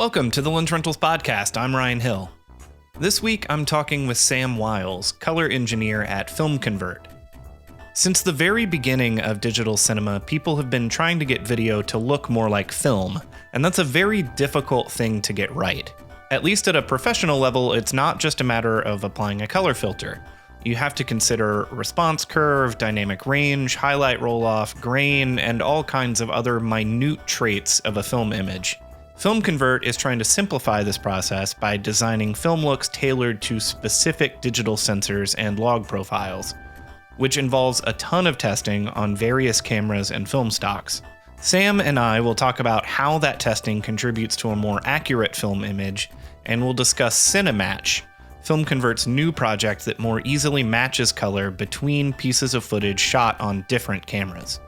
Welcome to the Lensrentals podcast. I'm Ryan Hill. This week, I'm talking with Sam Wiles, color engineer at FilmConvert. Since the very beginning of digital cinema, people have been trying to get video to look more like film, and that's a very difficult thing to get right. At least at a professional level, it's not just a matter of applying a color filter. You have to consider response curve, dynamic range, highlight roll-off, grain, and all kinds of other minute traits of a film image. FilmConvert is trying to simplify this process by designing film looks tailored to specific digital sensors and log profiles, which involves a ton of testing on various cameras and film stocks. Sam and I will talk about how that testing contributes to a more accurate film image, and we'll discuss Cinematch, FilmConvert's new project that more easily matches color between pieces of footage shot on different cameras.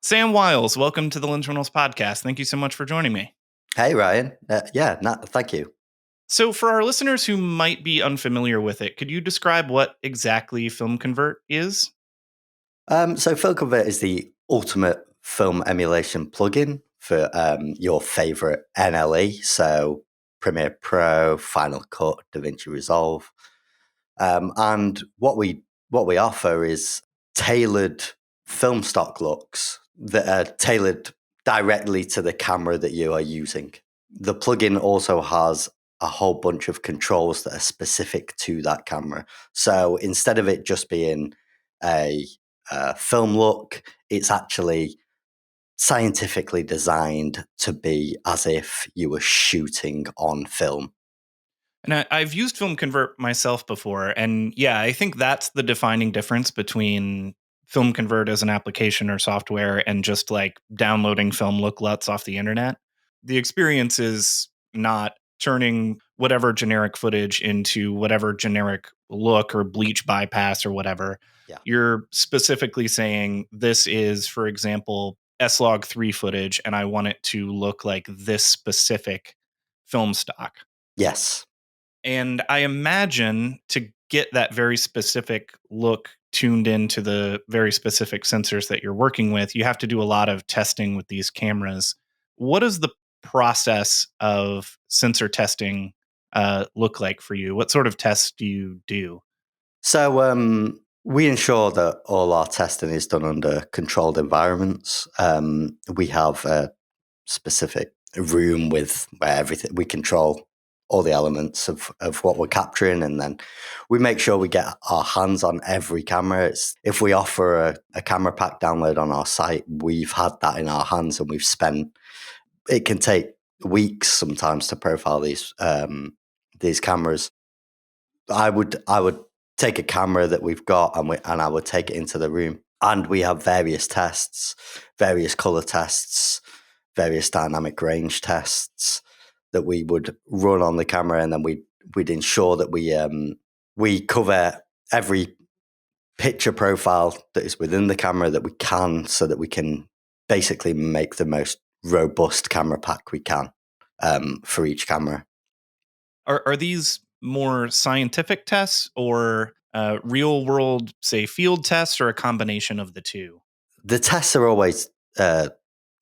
Sam Wiles, welcome to the Lensrentals podcast. Thank you so much for joining me. Hey, Ryan. Thank you. So for our listeners who might be unfamiliar with it, could you describe what exactly FilmConvert is? So FilmConvert is the ultimate film emulation plugin for your favorite NLE, so Premiere Pro, Final Cut, DaVinci Resolve. And what we offer is tailored film stock looks that are tailored directly to the camera that you are using. The plugin also has a whole bunch of controls that are specific to that camera. So instead of it just being a film look, it's actually scientifically designed to be as if you were shooting on film. And I've used FilmConvert myself before, and yeah, I think that's the defining difference between FilmConvert as an application or software and just like downloading film looklets off the internet. The experience is not turning whatever generic footage into whatever generic look or bleach bypass or whatever. Yeah. You're specifically saying this is, for example, S-Log3 footage, and I want it to look like this specific film stock. Yes. And I imagine to get that very specific look tuned into the very specific sensors that you're working with, you have to do a lot of testing with these cameras. What does the process of sensor testing look like for you? What sort of tests do you do? So we ensure that all our testing is done under controlled environments. We have a specific room where everything we control all the elements of what we're capturing, and then we make sure we get our hands on every camera. If we offer a camera pack download on our site, we've had that in our hands, and it can take weeks sometimes to profile these cameras. I would take a camera that we've got and I would take it into the room, and we have various tests, various color tests, various dynamic range tests that we would run on the camera, and then we'd ensure that we cover every picture profile that is within the camera that we can, so that we can basically make the most robust camera pack we can for each camera. Are these more scientific tests or real world, say, field tests, or a combination of the two? The tests are always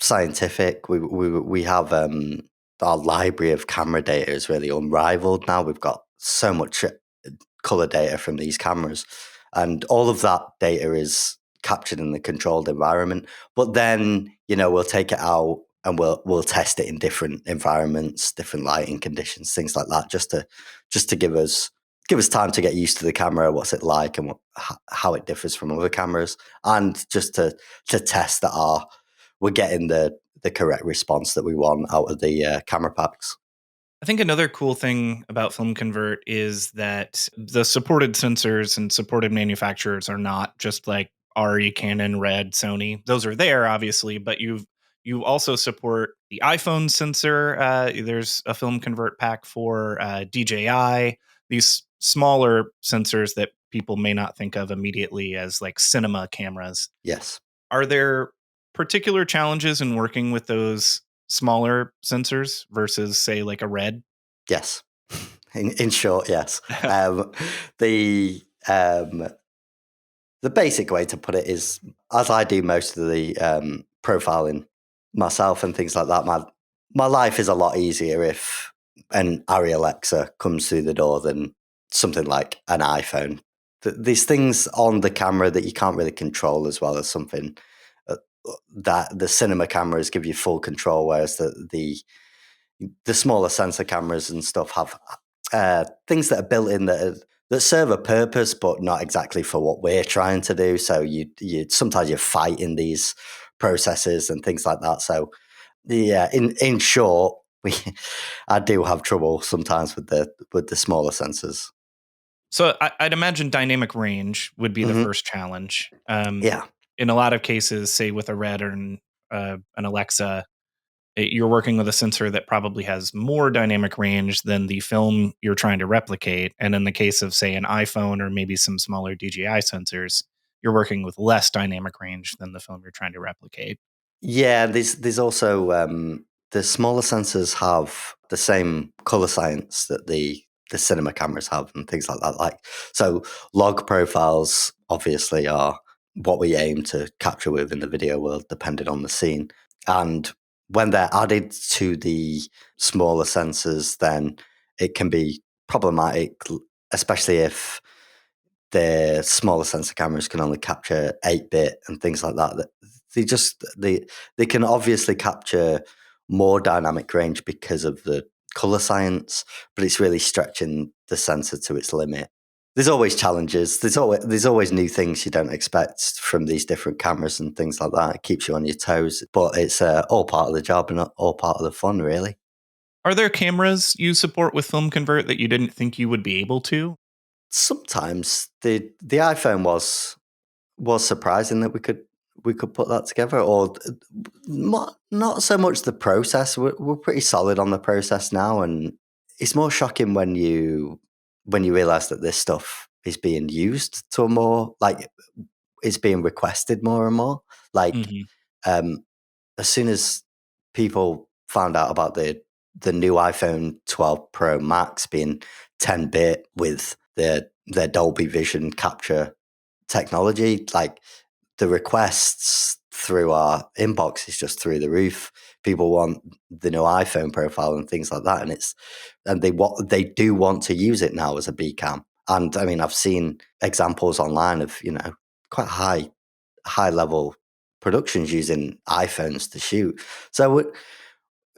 scientific. We have our library of camera data is really unrivaled now. We've got so much color data from these cameras, and all of that data is captured in the controlled environment. But then, we'll take it out and we'll test it in different environments, different lighting conditions, things like that, just to give us time to get used to the camera, what's it like, and how it differs from other cameras, and just to test that we're getting the correct response that we want out of the camera packs. I think another cool thing about FilmConvert is that the supported sensors and supported manufacturers are not just like ARRI, Canon, Red, Sony. Those are there, obviously, but you also support the iPhone sensor. There's a FilmConvert pack for DJI, these smaller sensors that people may not think of immediately as like cinema cameras. Yes. Are there particular challenges in working with those smaller sensors versus, say, like a Red? Yes. In short, yes. The the basic way to put it is, as I do most of the profiling myself and things like that, my life is a lot easier if an Arri Alexa comes through the door than something like an iPhone. These things on the camera that you can't really control as well as something that the cinema cameras give you full control, whereas the smaller sensor cameras and stuff have things that are built in that serve a purpose, but not exactly for what we're trying to do. So you sometimes you're fighting these processes and things like that. So yeah, in short, I do have trouble sometimes with the smaller sensors. So I'd imagine dynamic range would be the first challenge. Yeah. In a lot of cases, say with a Red or an Alexa, you're working with a sensor that probably has more dynamic range than the film you're trying to replicate. And in the case of, say, an iPhone or maybe some smaller DJI sensors, you're working with less dynamic range than the film you're trying to replicate. Yeah, there's also the smaller sensors have the same color science that the cinema cameras have and things like that. Like, so log profiles obviously are what we aim to capture with in the video world, depending on the scene. And when they're added to the smaller sensors, then it can be problematic, especially if the smaller sensor cameras can only capture 8-bit and things like that. They can obviously capture more dynamic range because of the color science, but it's really stretching the sensor to its limit. There's always challenges. There's always new things you don't expect from these different cameras and things like that. It keeps you on your toes, but it's all part of the job and all part of the fun, really. Are there cameras you support with FilmConvert that you didn't think you would be able to? Sometimes the iPhone was surprising that we could put that together, or not so much the process. We're pretty solid on the process now, and it's more shocking when you realize that this stuff is being used to a more, like, it's being requested more and more. Like, as soon as people found out about the new iPhone 12 Pro Max being 10-bit with their Dolby Vision capture technology, like, the requests through our inbox is just through the roof. People want the new iPhone profile and things like that, and they do want to use it now as a B cam. And I mean, I've seen examples online of quite high level productions using iPhones to shoot. So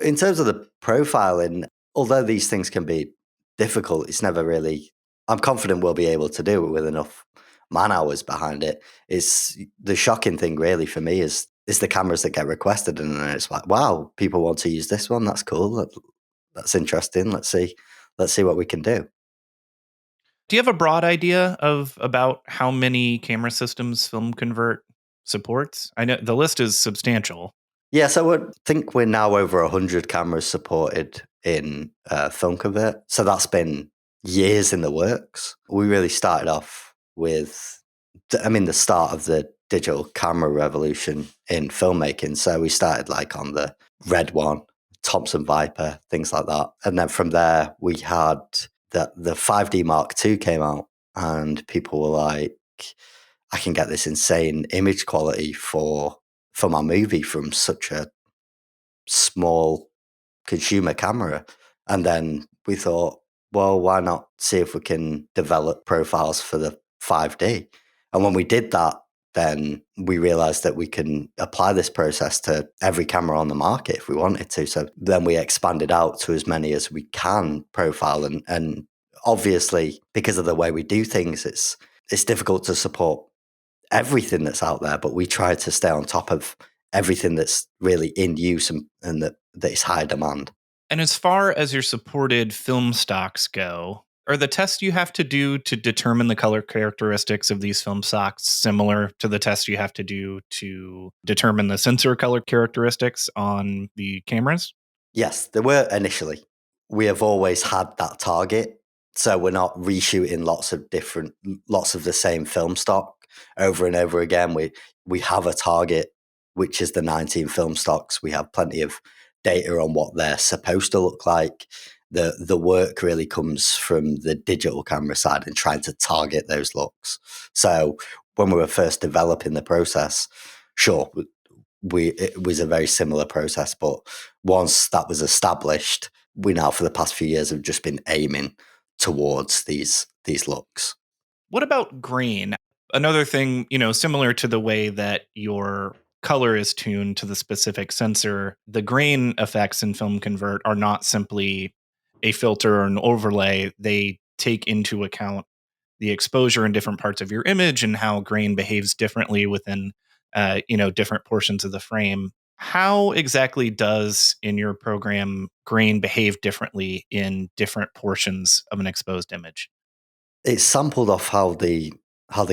in terms of the profiling, although these things can be difficult, it's never really. I'm confident we'll be able to do it with enough man hours behind it. Is the shocking thing really for me is the cameras that get requested, and then it's like, wow, people want to use this one. That's cool. That's interesting. Let's see what we can do. Do you have a broad idea of about how many camera systems FilmConvert supports? I know the list is substantial. Yeah, so I think we're now over 100 cameras supported in FilmConvert. So that's been years in the works. We really started off with, the start of the digital camera revolution in filmmaking. So we started like on the Red one, Thompson Viper, things like that. And then from there, we had the 5D Mark II came out, and people were like, I can get this insane image quality for my movie from such a small consumer camera. And then we thought, well, why not see if we can develop profiles for the 5D? And when we did that, then we realized that we can apply this process to every camera on the market if we wanted to. So then we expanded out to as many as we can profile. And obviously, because of the way we do things, it's difficult to support everything that's out there, but we try to stay on top of everything that's really in use and that is high demand. And as far as your supported film stocks go, are the tests you have to do to determine the color characteristics of these film stocks similar to the tests you have to do to determine the sensor color characteristics on the cameras? Yes, there were initially. We have always had that target. So we're not reshooting lots of the same film stock over and over again. We have a target, which is the 19 film stocks. We have plenty of data on what they're supposed to look like. The work really comes from the digital camera side and trying to target those looks. So when we were first developing the process, sure, it was a very similar process, but once that was established, we now for the past few years have just been aiming towards these looks. What about grain? Another thing, similar to the way that your color is tuned to the specific sensor, the grain effects in FilmConvert are not simply a filter or an overlay. They take into account the exposure in different parts of your image and how grain behaves differently within, different portions of the frame. How exactly does, in your program, grain behave differently in different portions of an exposed image? It's sampled off how the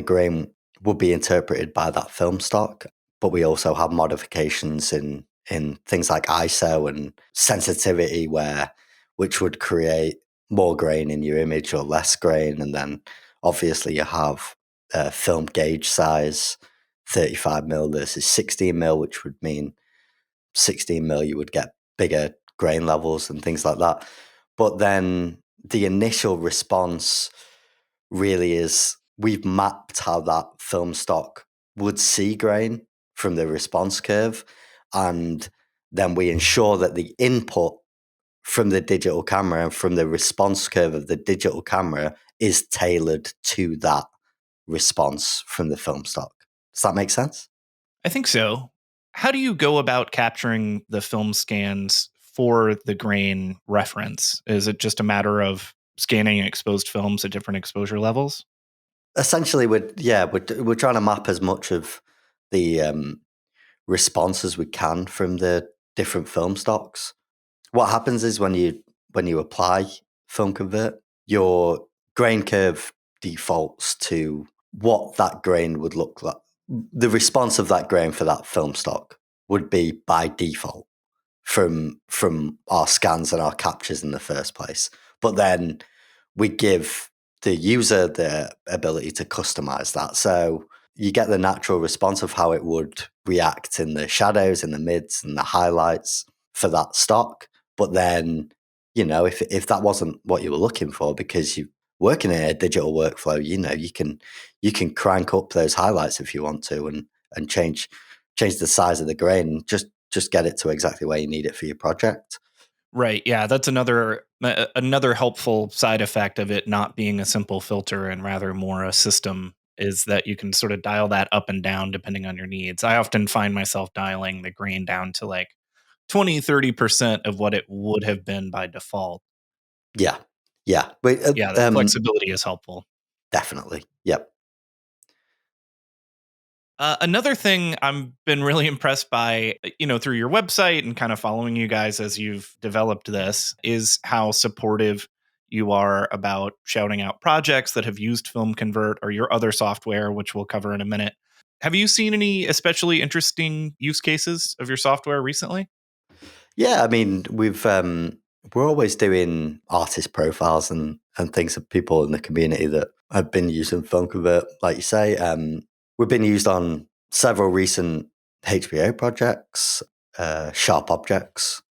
grain would be interpreted by that film stock, but we also have modifications in things like ISO and sensitivity which would create more grain in your image or less grain. And then obviously you have film gauge size, 35mm versus 16mm, which would mean 16mm you would get bigger grain levels and things like that. But then the initial response really is we've mapped how that film stock would see grain from the response curve, and then we ensure that the input from the digital camera and from the response curve of the digital camera is tailored to that response from the film stock. Does that make sense? I think so. How do you go about capturing the film scans for the grain reference? Is it just a matter of scanning exposed films at different exposure levels? Essentially, we're trying to map as much of the response as we can from the different film stocks. What happens is when you apply FilmConvert, your grain curve defaults to what that grain would look like. The response of that grain for that film stock would be by default from our scans and our captures in the first place. But then we give the user the ability to customize that. So you get the natural response of how it would react in the shadows, in the mids, and the highlights for that stock. But then, if that wasn't what you were looking for, because you working in a digital workflow, you can crank up those highlights if you want to, and change the size of the grain. Just get it to exactly where you need it for your project. Right. Yeah, that's another helpful side effect of it not being a simple filter and rather more a system, is that you can sort of dial that up and down depending on your needs. I often find myself dialing the grain down to like 20-30% of what it would have been by default. Yeah, yeah, but Yeah, that flexibility is helpful. definitely, yep. Another thing I've been really impressed by, through your website and kind of following you guys as you've developed this, is how supportive you are about shouting out projects that have used FilmConvert or your other software, which we'll cover in a minute. Have you seen any especially interesting use cases of your software recently? Yeah, I mean, we're always doing artist profiles and things of people in the community that have been using FilmConvert, like you say. We've been used on several recent HBO projects, Sharp Objects.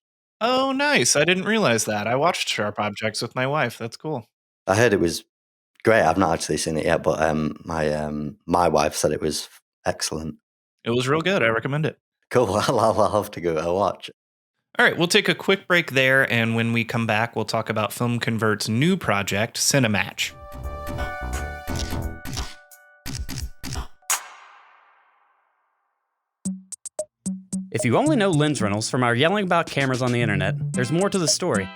Oh, nice. I didn't realize that. I watched Sharp Objects with my wife. That's cool. I heard it was great. I've not actually seen it yet, but my wife said it was excellent. It was real good. I recommend it. Cool. I'll have to give it a watch. All right, we'll take a quick break there, and when we come back, we'll talk about FilmConvert's new project, Cinematch. If you only know Lensrentals from our yelling about cameras on the internet, there's more to the story.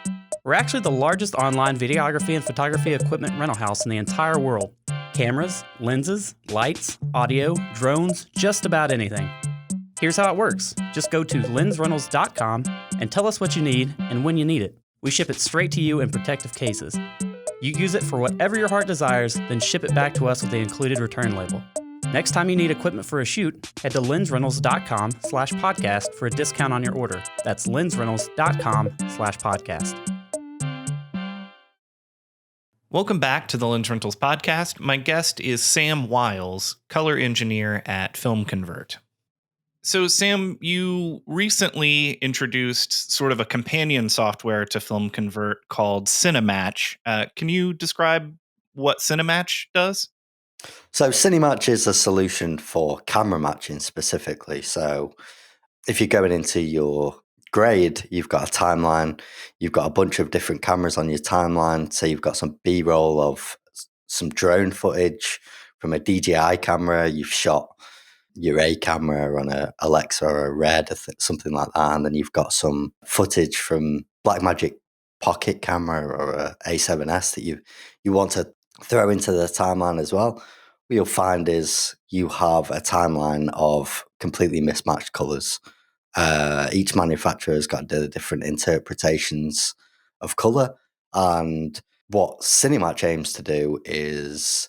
We're actually the largest online videography and photography equipment rental house in the entire world. Cameras, lenses, lights, audio, drones, just about anything. Here's how it works. Just go to lensrentals.com and tell us what you need and when you need it. We ship it straight to you in protective cases. You use it for whatever your heart desires, then ship it back to us with the included return label. Next time you need equipment for a shoot, head to lensrentals.com/podcast for a discount on your order. That's lensrentals.com/podcast. Welcome back to the Lensrentals podcast. My guest is Sam Wiles, color engineer at FilmConvert. So, Sam, you recently introduced sort of a companion software to FilmConvert called Cinematch. Can you describe what Cinematch does? So Cinematch is a solution for camera matching specifically. So if you're going into your grade, you've got a timeline, you've got a bunch of different cameras on your timeline. So you've got some B-roll of some drone footage from a DJI camera, you've shot your A camera on a Alexa or a Red, something like that, and then you've got some footage from Blackmagic Pocket camera or a A7S that you want to throw into the timeline as well. What you'll find is you have a timeline of completely mismatched colors. Each manufacturer has got the different interpretations of color, and what Cinematch aims to do is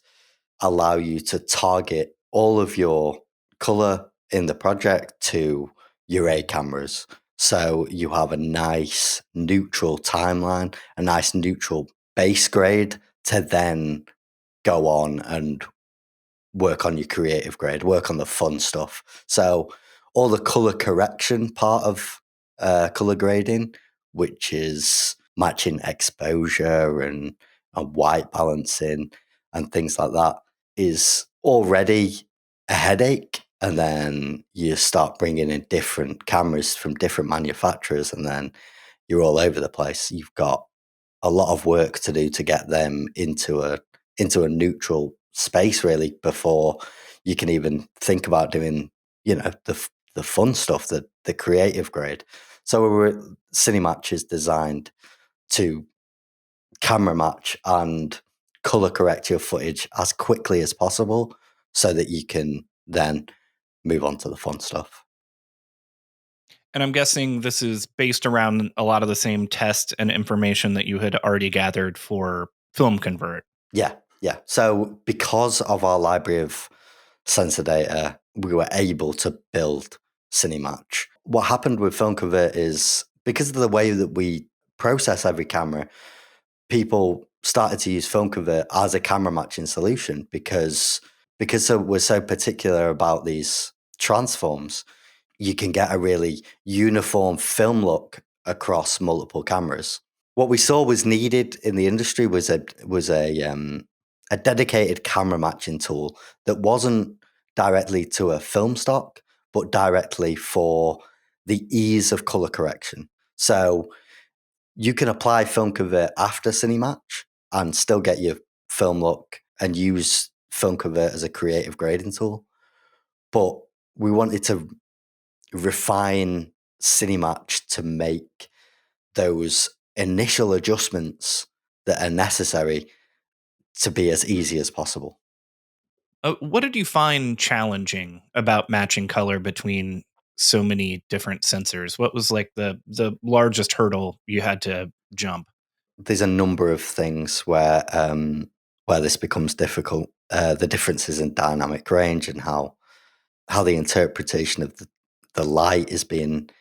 allow you to target all of your color in the project to your A cameras. So you have a nice neutral timeline, a nice neutral base grade to then go on and work on your creative grade, work on the fun stuff. So all the color correction part of color grading, which is matching exposure and white balancing and things like that, is already a headache. And then you start bringing in different cameras from different manufacturers, and then you're all over the place. You've got a lot of work to do to get them into a neutral space, really, before you can even think about doing, the fun stuff, the creative grade. So Cinematch is designed to camera match and color correct your footage as quickly as possible so that you can then move on to the fun stuff. And I'm guessing this is based around a lot of the same tests and information that you had already gathered for FilmConvert. Yeah. So because of our library of sensor data, we were able to build Cinematch. What happened with FilmConvert is because of the way that we process every camera, people started to use FilmConvert as a camera matching solution because we're so particular about these transforms. You can get a really uniform film look across multiple cameras. What we saw was needed in the industry was a dedicated camera matching tool that wasn't directly to a film stock, but directly for the ease of color correction. So you can apply FilmConvert after Cinematch and still get your film look and use FilmConvert as a creative grading tool. But we wanted to refine Cinematch to make those initial adjustments that are necessary to be as easy as possible. What did you find challenging about matching color between so many different sensors? What was like the largest hurdle you had to jump? There's a number of things where this becomes difficult. The differences in dynamic range and how the interpretation of the light is being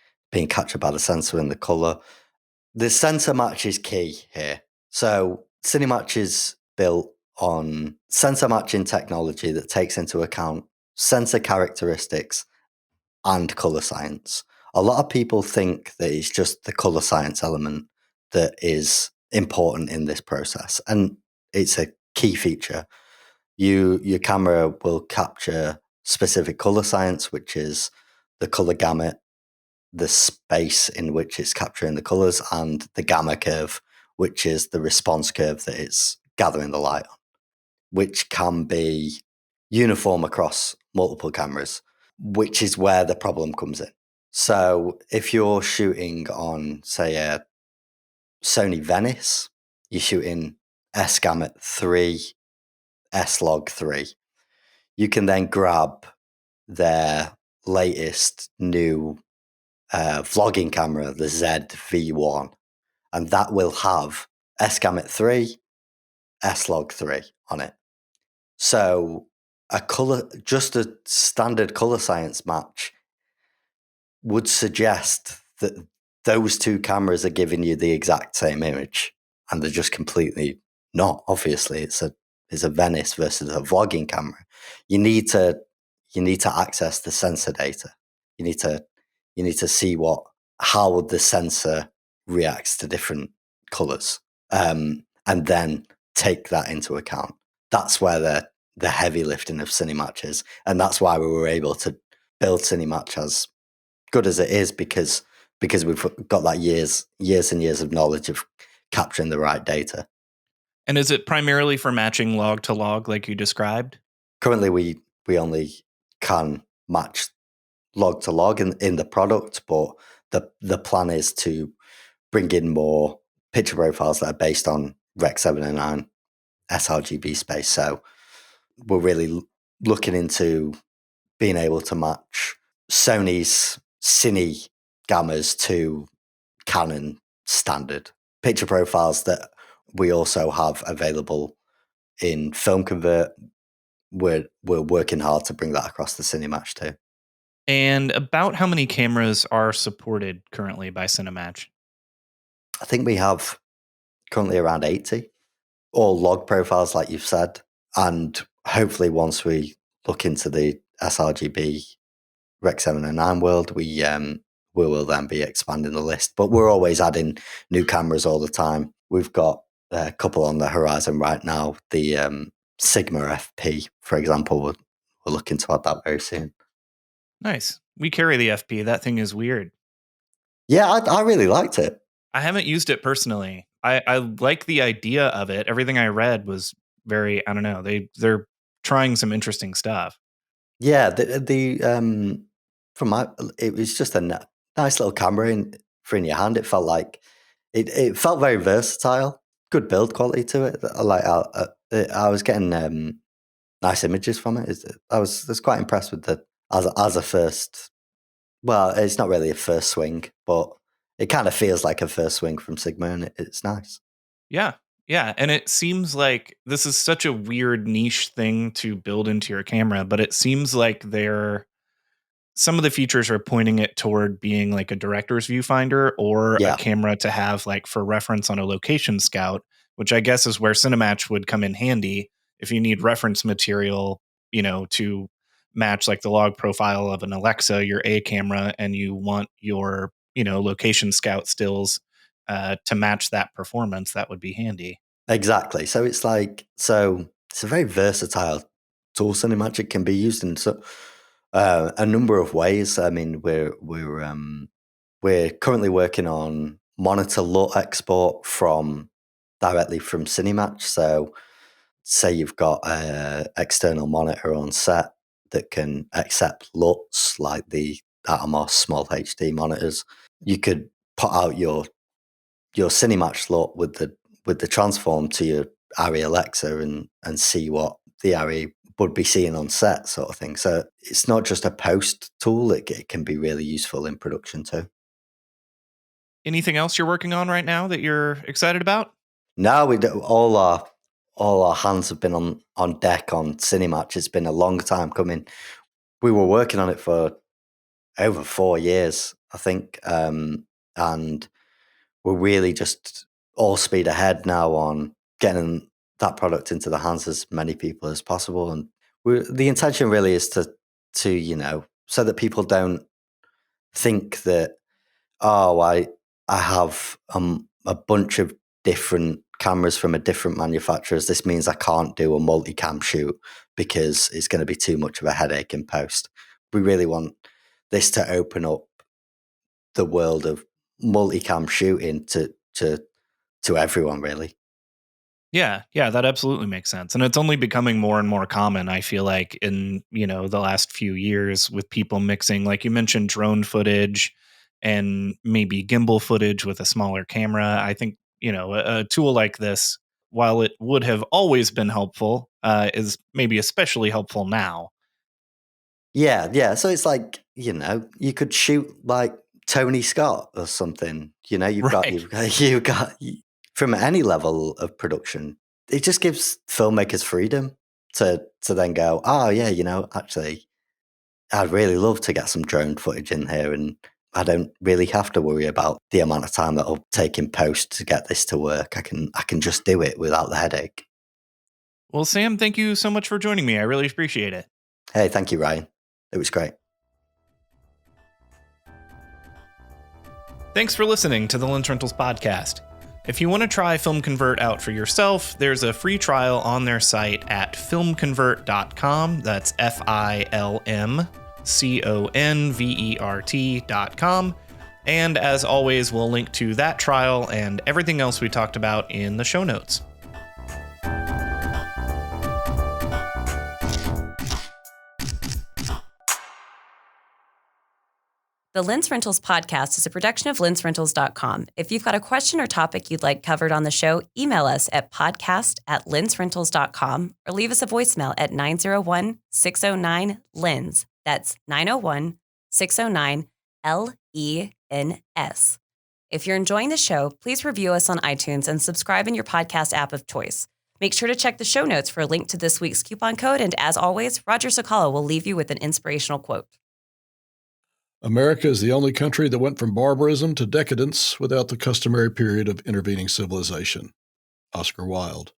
captured by the sensor and the color. The sensor match is key here. So Cinematch is built on sensor matching technology that takes into account sensor characteristics and color science. A lot of people think that it's just the color science element that is important in this process, and it's a key feature. Your camera will capture specific color science, which is the color gamut, the space in which it's capturing the colors, and the gamma curve, which is the response curve that it's gathering the light on, which can be uniform across multiple cameras, which is where the problem comes in. So if you're shooting on, say, a Sony Venice, you're shooting S-Gamut 3, S-Log 3. You can then grab their latest new vlogging camera, the ZV-1, and that will have S-Gamut 3, S-Log 3 on it. So just a standard color science match would suggest that those two cameras are giving you the exact same image, and they're just completely not. Obviously, it's a Venice versus a vlogging camera. You need to access the sensor data. You need to see how the sensor reacts to different colors, and then take that into account. That's where the heavy lifting of Cinematch is, and that's why we were able to build Cinematch as good as it is, because we've got that years and years of knowledge of capturing the right data. And is it primarily for matching log to log like you described? Currently, we only can match log to log in the product, but the plan is to bring in more picture profiles that are based on Rec 709 sRGB space. So we're really looking into being able to match Sony's Cine gammas to Canon standard picture profiles that we also have available in FilmConvert. We're working hard to bring that across the Cinematch too. And about how many cameras are supported currently by Cinematch? I think we have currently around 80, all log profiles, like you've said. And hopefully once we look into the sRGB Rec 709 world, we will then be expanding the list. But we're always adding new cameras all the time. We've got a couple on the horizon right now. The Sigma FP, for example, we're looking to add that very soon. Nice. We carry the FP. That thing is weird. Yeah, I really liked it. I haven't used it personally. I like the idea of it. Everything I read was very, I don't know, they're trying some interesting stuff. Yeah, it was just a nice little camera for in your hand. It felt like it felt very versatile. Good build quality to it. I was getting nice images from it. I was quite impressed with the as a first. Well, it's not really a first swing, but it kind of feels like a first swing from Sigma, and it's nice. Yeah. Yeah. And it seems like this is such a weird niche thing to build into your camera, but it seems like some of the features are pointing it toward being like a director's viewfinder or a Yeah, camera to have like for reference on a location scout, which I guess is where Cinematch would come in handy if you need reference material, to match like the log profile of an Alexa, your A camera, and you want your, location scout stills to match that performance. That would be handy. exactly. So it's a very versatile tool. Cinemagic can be used in a number of ways. I mean, we're currently working on monitor LUT export directly from Cinematch. So, say you've got an external monitor on set that can accept LUTs like the Atomos small HD monitors. You could put out your Cinematch LUT with the transform to your ARRI Alexa and see what the ARRI would be seeing on set, sort of thing. So it's not just a post tool; it can be really useful in production too. Anything else you're working on right now that you're excited about? No, all our hands have been on deck on Cinematch. It's been a long time coming. We were working on it for over 4 years, I think, and we're really just all speed ahead now on getting that product into the hands of as many people as possible. And the intention really is to so that people don't think that, oh, I have a bunch of different cameras from a different manufacturers. This means I can't do a multicam shoot because it's going to be too much of a headache in post. We really want this to open up the world of multicam shooting to everyone, really. Yeah, that absolutely makes sense. And it's only becoming more and more common, I feel like, in, the last few years with people mixing, like you mentioned, drone footage and maybe gimbal footage with a smaller camera. I think, a tool like this, while it would have always been helpful, is maybe especially helpful now. Yeah. So it's like, you could shoot like Tony Scott or something. Right. You've got from any level of production. It just gives filmmakers freedom to then go, oh yeah, actually, I'd really love to get some drone footage in here, and I don't really have to worry about the amount of time that it'll take in post to get this to work. I can just do it without the headache. Well, Sam, thank you so much for joining me. I really appreciate it. Hey, thank you, Ryan. It was great. Thanks for listening to the Lensrentals podcast. If you want to try FilmConvert out for yourself, there's a free trial on their site at FilmConvert.com. That's FilmConvert.com. And as always, we'll link to that trial and everything else we talked about in the show notes. The Lensrentals podcast is a production of Lensrentals.com. If you've got a question or topic you'd like covered on the show, email us at podcast@Lensrentals.com or leave us a voicemail at 901-609-LENS. That's 901-609-LENS. If you're enjoying the show, please review us on iTunes and subscribe in your podcast app of choice. Make sure to check the show notes for a link to this week's coupon code, and as always, Roger Cicala will leave you with an inspirational quote. America is the only country that went from barbarism to decadence without the customary period of intervening civilization. Oscar Wilde.